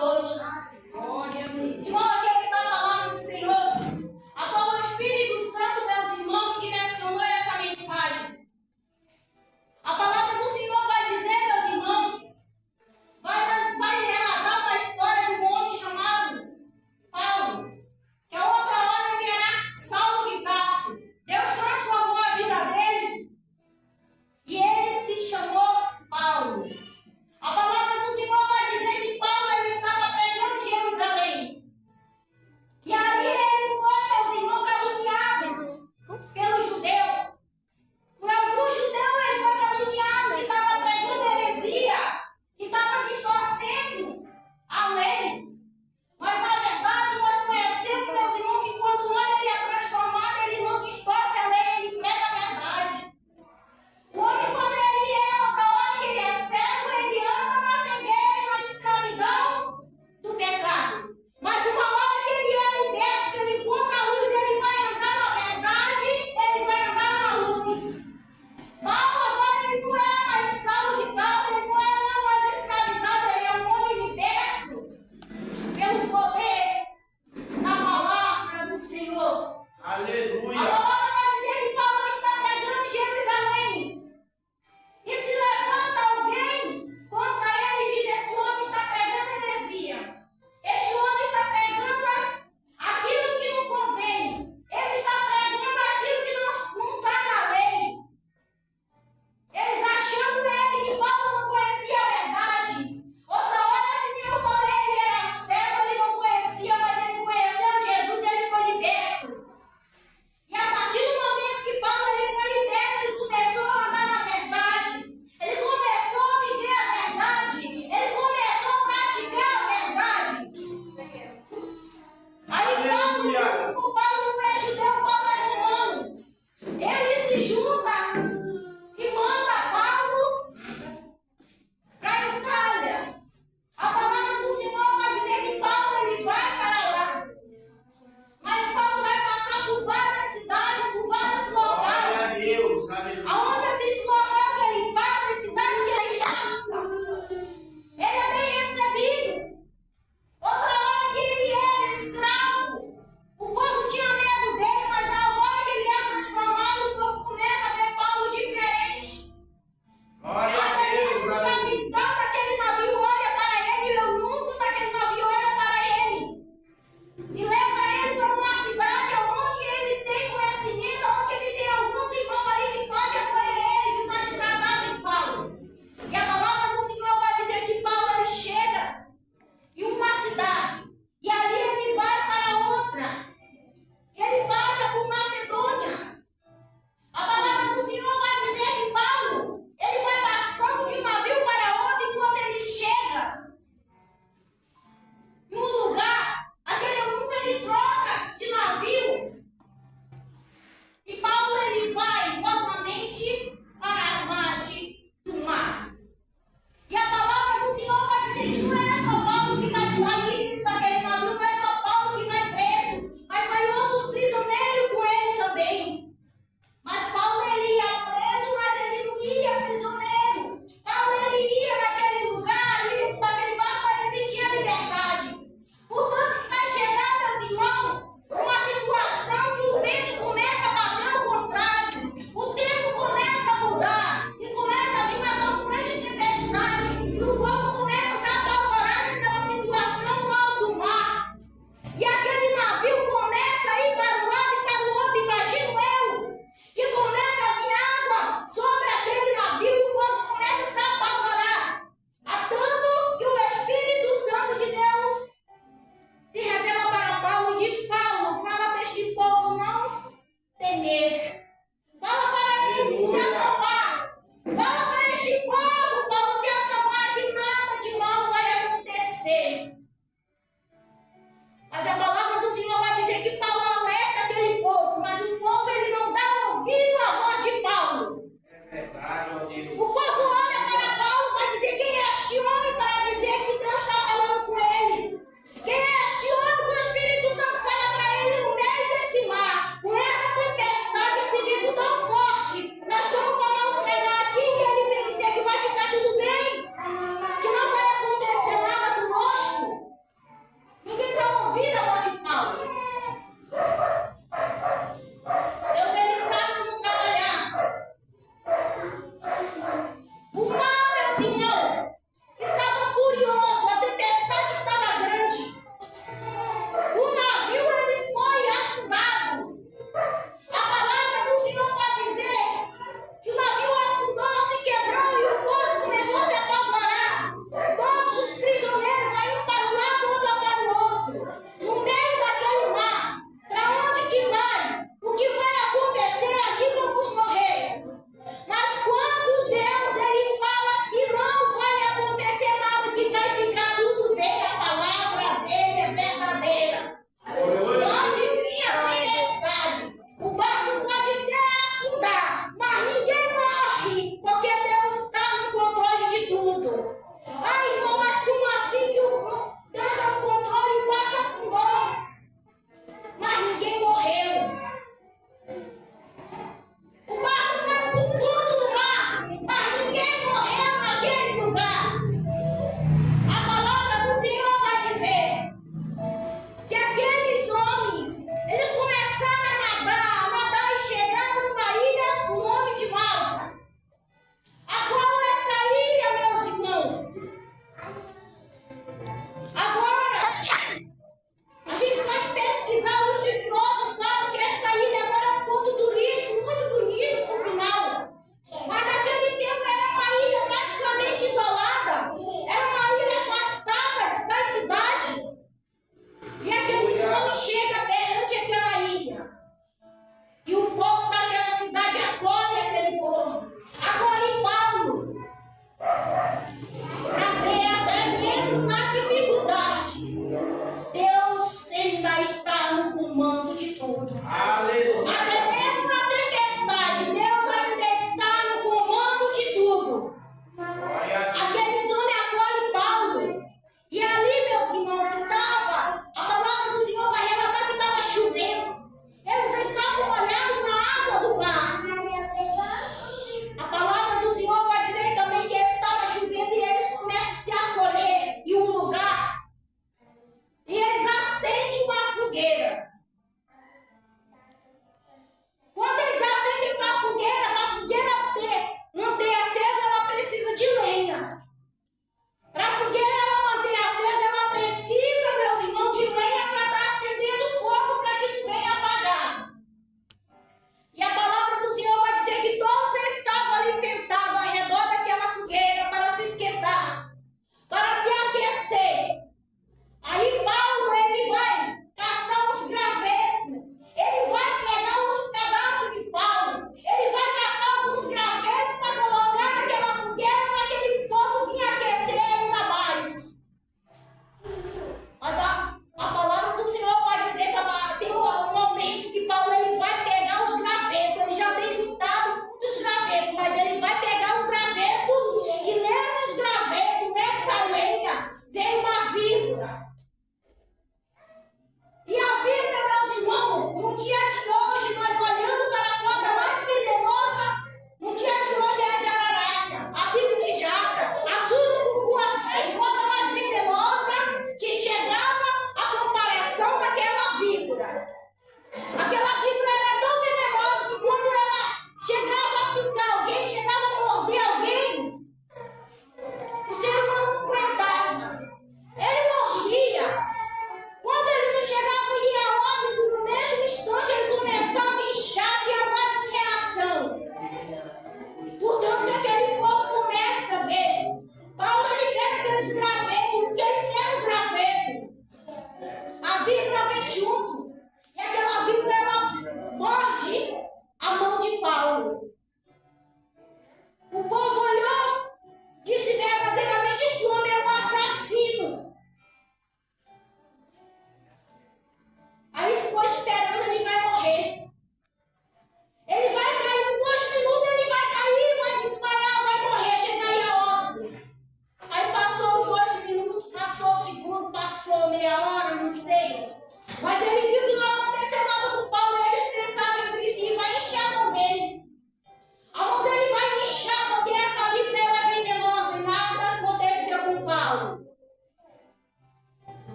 noite. Irmão, aqui está a palavra do Senhor. A qual o Espírito Santo, meus irmãos, direcionou essa mensagem. A palavra do Senhor vai dizer, meus irmãos, vai relatar uma história de um homem chamado Paulo, que a outra hora ele era Saulo de Tarso. Deus transformou a vida dele e ele se chamou Paulo. A palavra do Senhor vai dizer que Paulo ele estava pregando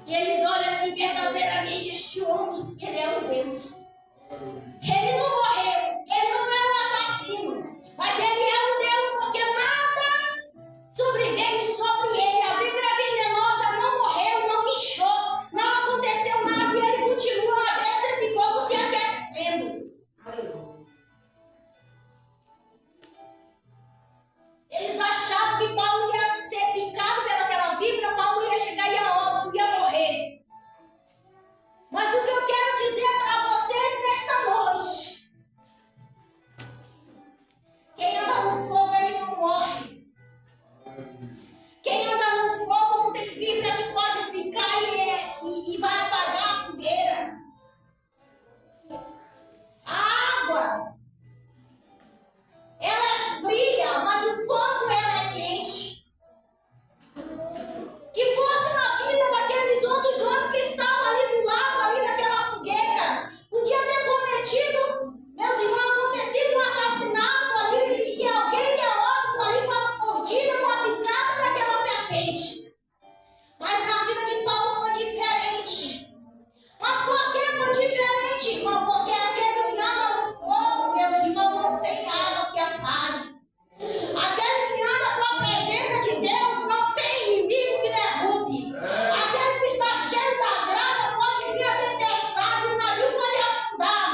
E eles olham assim, verdadeiramente, este homem, ele é um Deus. Ele não morreu, ele não é um assassino, mas ele é um Deus, porque nada sobreveio sobre ele. A víbora venenosa não morreu, não inchou, não aconteceu nada, e ele continua lá dentro desse fogo se aquecendo. Eles achavam que Paulo ia ser picado pelaquela víbora, Paulo ia chegar e a óbito, ia morrer. Mas o que eu quero dizer para vocês nesta noite: quem anda no fogo, ele não morre. Quem anda no fogo não tem fibra que pode picar e vai apagar a fogueira. A água, ela é fria, mas o fogo, ela é quente. Que fosse na vida daqueles outros homens que estavam ali do lado, ali daquela fogueira, podia ter cometido, meus irmãos, acontecido um assassinato ali, e alguém ia óbito ali com a mordida, com a picada daquela serpente. Mas na vida de Paulo foi diferente. Mas por que foi diferente, irmão? Porque aquele que anda no fogo, meus irmãos, não tem água que apague. Aquele que anda com a presença de Deus não tem inimigo que derrube. Aquele que está cheio da graça pode vir a tempestade, o navio pode afundar.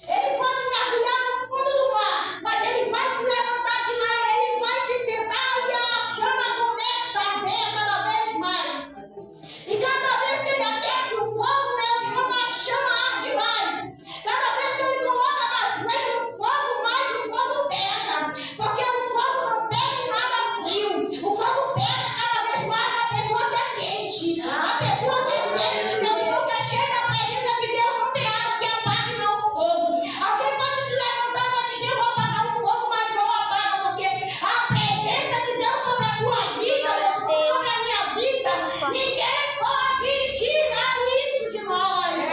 Ele pode mergulhar no fundo do mar, mas ele vai se levantar de lá, ele vai se sentar e a chama começa a arder cada vez mais. E cada vez que ele aquece o fogo, meus irmãos, a chama arde mais. Cada vez que ele coloca mais lenha no fogo, mais o fogo pega. Porque o fogo não pega em nada frio. O fogo pega cada vez mais na pessoa que é quente. A pessoa que é quente, meu irmão, que é cheia da presença de Deus, não tem água que apague não o fogo. Alguém pode se levantar para dizer: eu vou apagar o fogo, mas não apaga, porque a presença de Deus sobre a tua vida, meu irmão, sobre a minha vida, ninguém pode tirar isso de nós.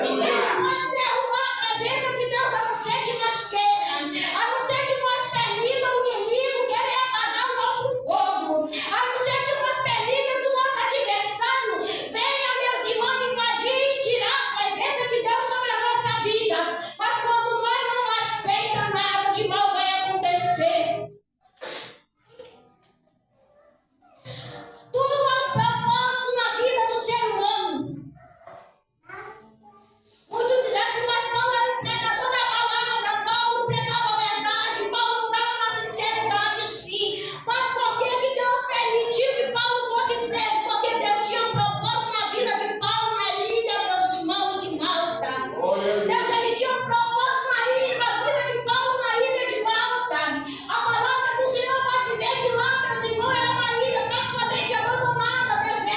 Ninguém pode derrubar a presença de Deus, a não ser que nós queira, a não ser que nós permita o inimigo querer apagar o nosso fogo, a não ser que nós permita que o nosso adversário venha, meus irmãos, invadir e tirar a presença de Deus sobre a nossa vida. Mas quando nós não aceitamos, nada de mal vai acontecer. Tudo há um propósito na vida do ser humano. Muitos dizem assim: mas Paulo era um pregador da palavra, Paulo pregava a verdade, Paulo andava na sinceridade, sim. Mas por que que Deus permitiu que Paulo fosse preso? Porque Deus tinha um propósito na vida de Paulo na ilha, meus irmãos, de Malta. Deus, ele tinha um propósito na vida de Paulo na ilha de Malta. A palavra do Senhor vai dizer que lá, meus irmãos, era uma ilha praticamente abandonada, deserta.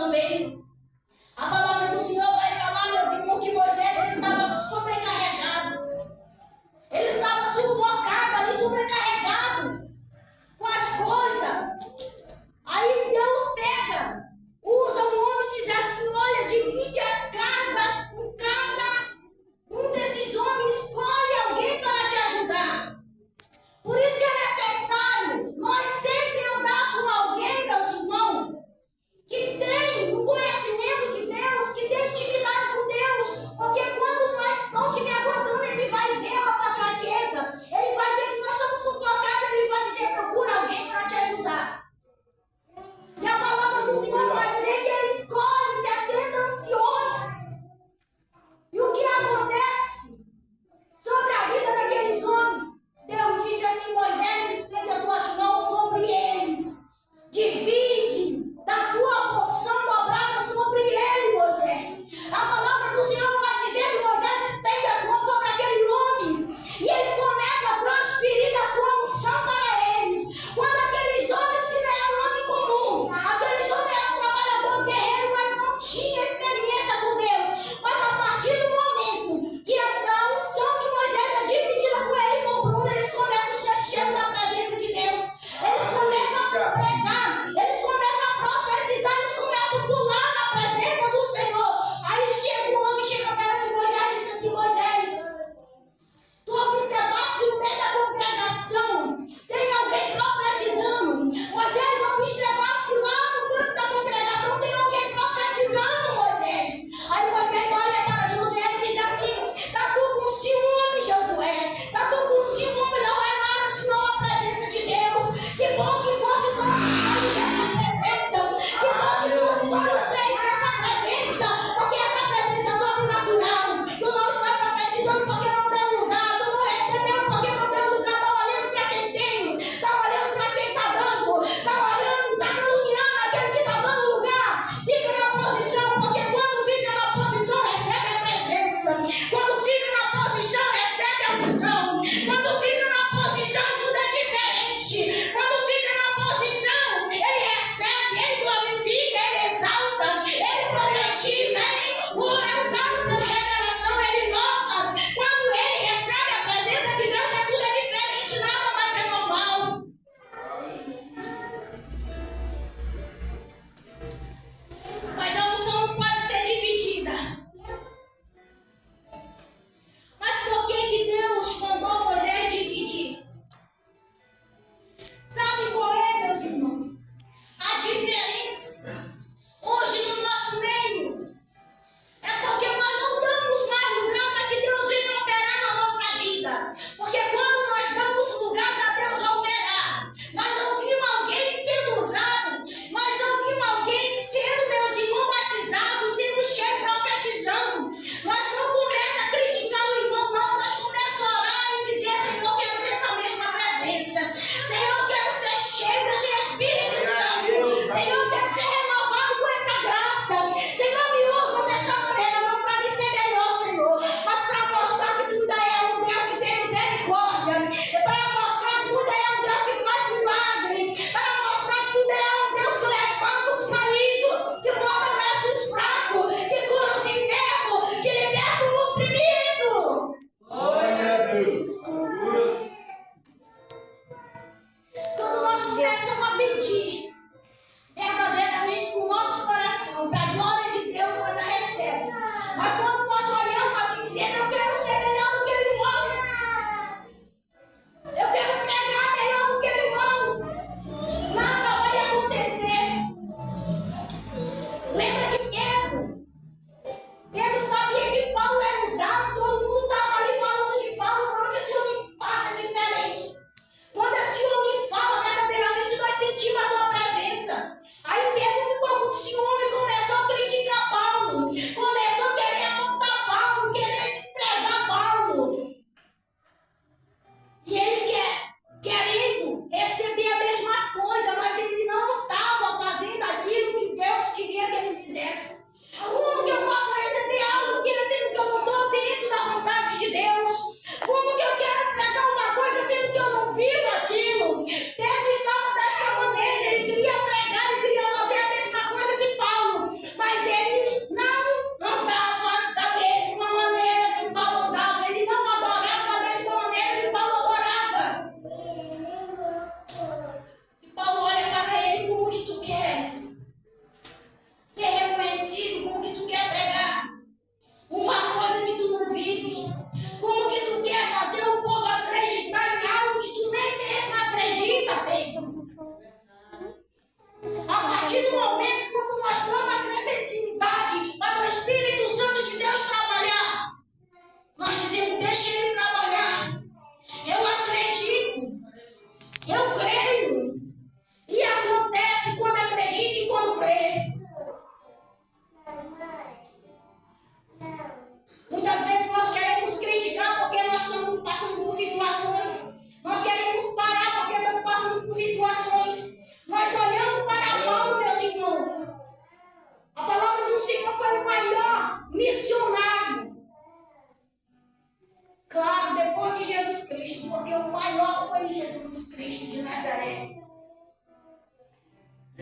também. A palavra do Senhor vai falar, meus irmãos, que Moisés ele estava sobrecarregado. Ele estava sufocado ali, sobrecarregado com as coisas. Aí Deus pega, usa um homem e diz assim: olha, divide as cargas com cada um desses homens, escolhe alguém para te ajudar. Por isso que é necessário nós sempre andar com alguém, meus irmãos, que tem um conhecimento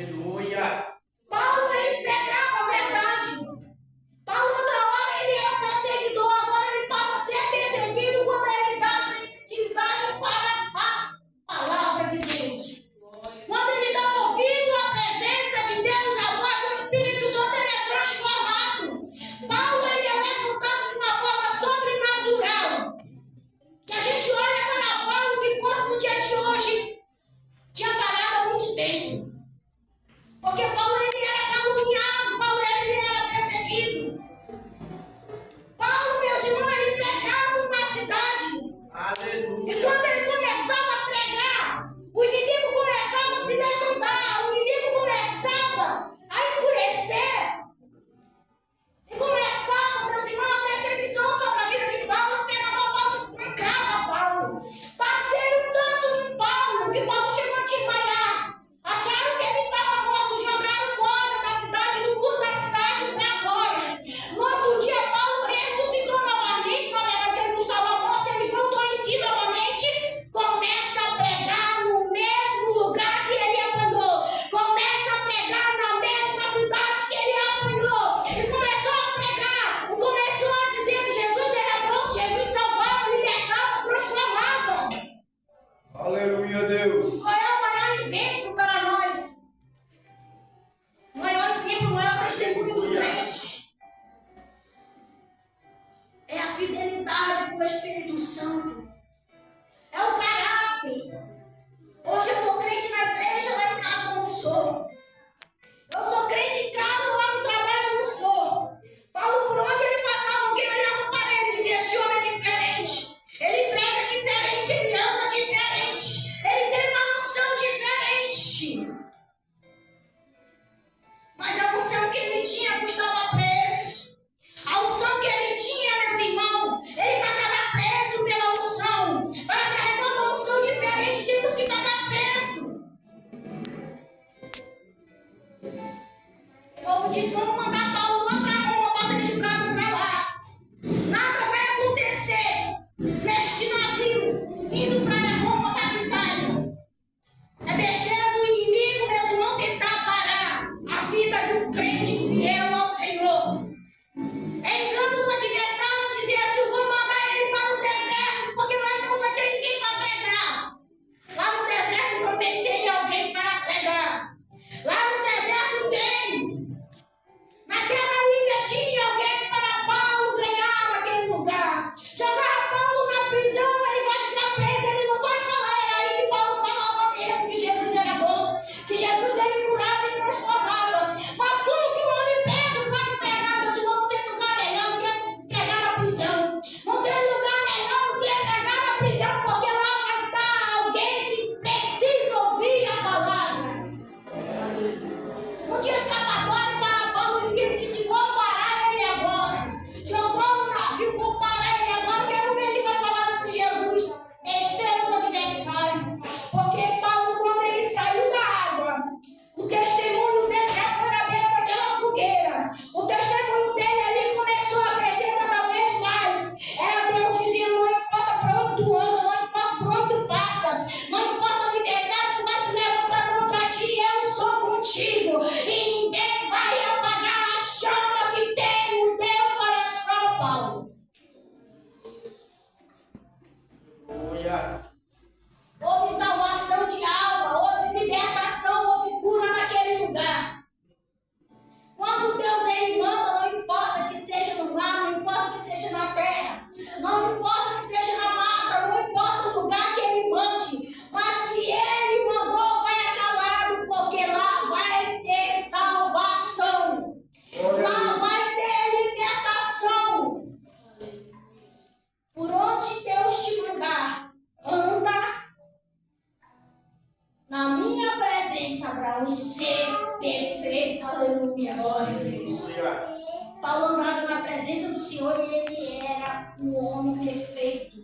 Aleluia. Paulo, ele pregava a verdade. Paulo, outra hora, ele era perseguidor, agora ele passa a ser perseguido quando ele dá credibilidade para a palavra de Deus. Quando ele dá ouvido à presença de Deus, a voz do Espírito Santo, ele é transformado. Paulo, ele é levantado de uma forma sobrenatural. Que a gente olha para Paulo, que fosse no dia de hoje, tinha parado há muito tempo. Porque Paulo, ele era caluniado, Paulo, ele era perseguido. Paulo, meus irmãos, ele pregava na cidade. Aleluia. E quando ele começava a pregar, o inimigo começava a se levantar, o inimigo começava a enfurecer. E começava, meus irmãos, a perseguição sobre a vida de Paulo. Eles pegavam Paulo, espancava Paulo. Bateram tanto em Paulo que Paulo chegou a desmaiar. Acharam que ele estava morto, jogaram fora da cidade, no muro da cidade, para fora. No outro dia, Paulo ressuscitou novamente. Na verdade, ele não estava morto, ele voltou em si novamente. Começa a pregar no mesmo lugar que ele apanhou. Começa a pregar na mesma cidade que ele apanhou. E começou a pregar. E começou a dizer que Jesus era bom, que Jesus salvava, libertava, transformava. Aleluia, Deus. Qual é o maior exemplo para nós? O maior exemplo, o maior testemunho do crente é a fidelidade com o Espírito Santo. É o caráter. Hoje eu sou crente na igreja, lá em casa eu não sou. Eu sou crente em casa, lá no trabalho eu não sou. Paulo, por onde ele passava, alguém olhava para ele e dizia: este homem é diferente. Ele prega diferente, ele anda diferente. Ele tem uma unção diferente. Mas a unção que ele tinha custava preço. A unção que ele tinha, meus irmãos, ele pagava preço pela unção. Para carregar uma unção diferente, temos que pagar preço. O povo diz: vamos mandar Paulo lá para Roma para ser julgado para lá. Nada vai acontecer neste navio indo para Roma, para a Itália. É besteira do inimigo, meus irmãos, tentar parar a vida de um crente fiel ao Senhor. É engano do adversário dizer assim: eu vou mandar ele para o deserto, porque lá não vai ter ninguém para pregar. Lá no deserto também tem alguém para pregar. Lá no deserto tem. Naquela ilha tinha alguém para Paulo ganhar naquele lugar. Jogar Paulo na prisão, ele vai ficar preso, ele não vai falar. Era aí que Paulo falava mesmo que Jesus era bom, que Jesus ele curava e transformava. Mas como que o homem preso pode pregar? Meus irmãos, não tem lugar melhor do que pregar na prisão. Não tem lugar melhor do que pregar na prisão, porque lá vai estar alguém que precisa ouvir a palavra. Não tinha escapatória para Paulo, ninguém disse: vou parar ele agora. Jogou no navio, vou parar ele agora, quero ver ele vai falar desse Jesus. Besteira do adversário. Porque Paulo, quando ele saiu da água, o testemunho dele já foi na beira daquela fogueira. O testemunho dele ali começou a crescer cada vez mais. Era Deus dizendo: não importa para onde tu anda, não importa para onde tu passa, não importa o adversário que vai se levantar contra ti, eu sou contigo. E ninguém vai apagar a chama que tem no teu coração, Paulo. Aleluia. Houve salvação de alma, houve libertação, houve cura naquele lugar. Quando Deus ele manda, não importa que seja no mar, não importa que seja na terra, não importa que seja na mata, não importa o lugar que ele mande, mas que ele mandou, vai calado, porque lá vai ter salvação. Lá vai ter libertação. Por onde Deus te mandar, anda na minha presença para ser perfeito. Aleluia, glória a Deus. Aleluia. Paulo andava na presença do Senhor e ele era um homem perfeito.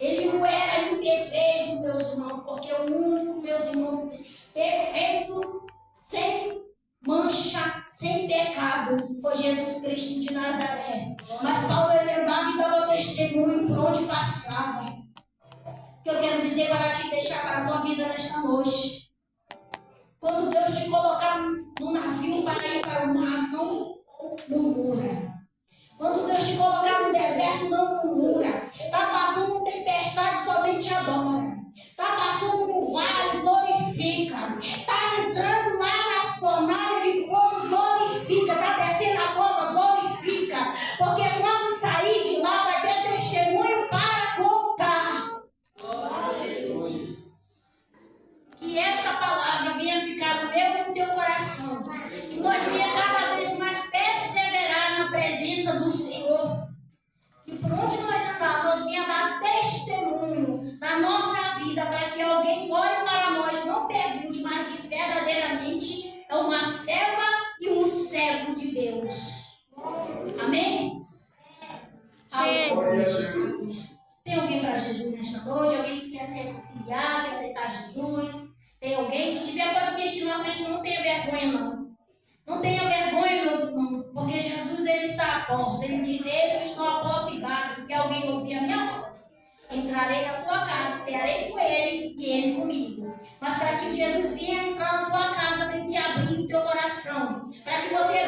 Ele não era imperfeito, meus irmãos, porque o único, meus irmãos, perfeito, sem mancha, sem pecado, foi Jesus Cristo de Nazaré. Mas Paulo ele andava e dava testemunho por onde passava. O que eu quero dizer para te deixar para a tua vida nesta noite. Quando Deus te colocar gente é uma serva e um servo de Deus. Amém? Glória a Deus. Tem alguém para Jesus nesta noite? Alguém que quer se reconciliar, quer aceitar Jesus? Tem alguém que tiver, pode vir aqui na frente, não tenha vergonha não. Não tenha vergonha, meus irmãos, porque Jesus ele está à porta. Ele diz: eis que estou à porta e bato, que alguém ouvir a minha voz. Entrarei na sua casa, cearei com ele e ele comigo. Mas para que Jesus venha entrar na tua casa, tem que abrir o teu coração. Para que você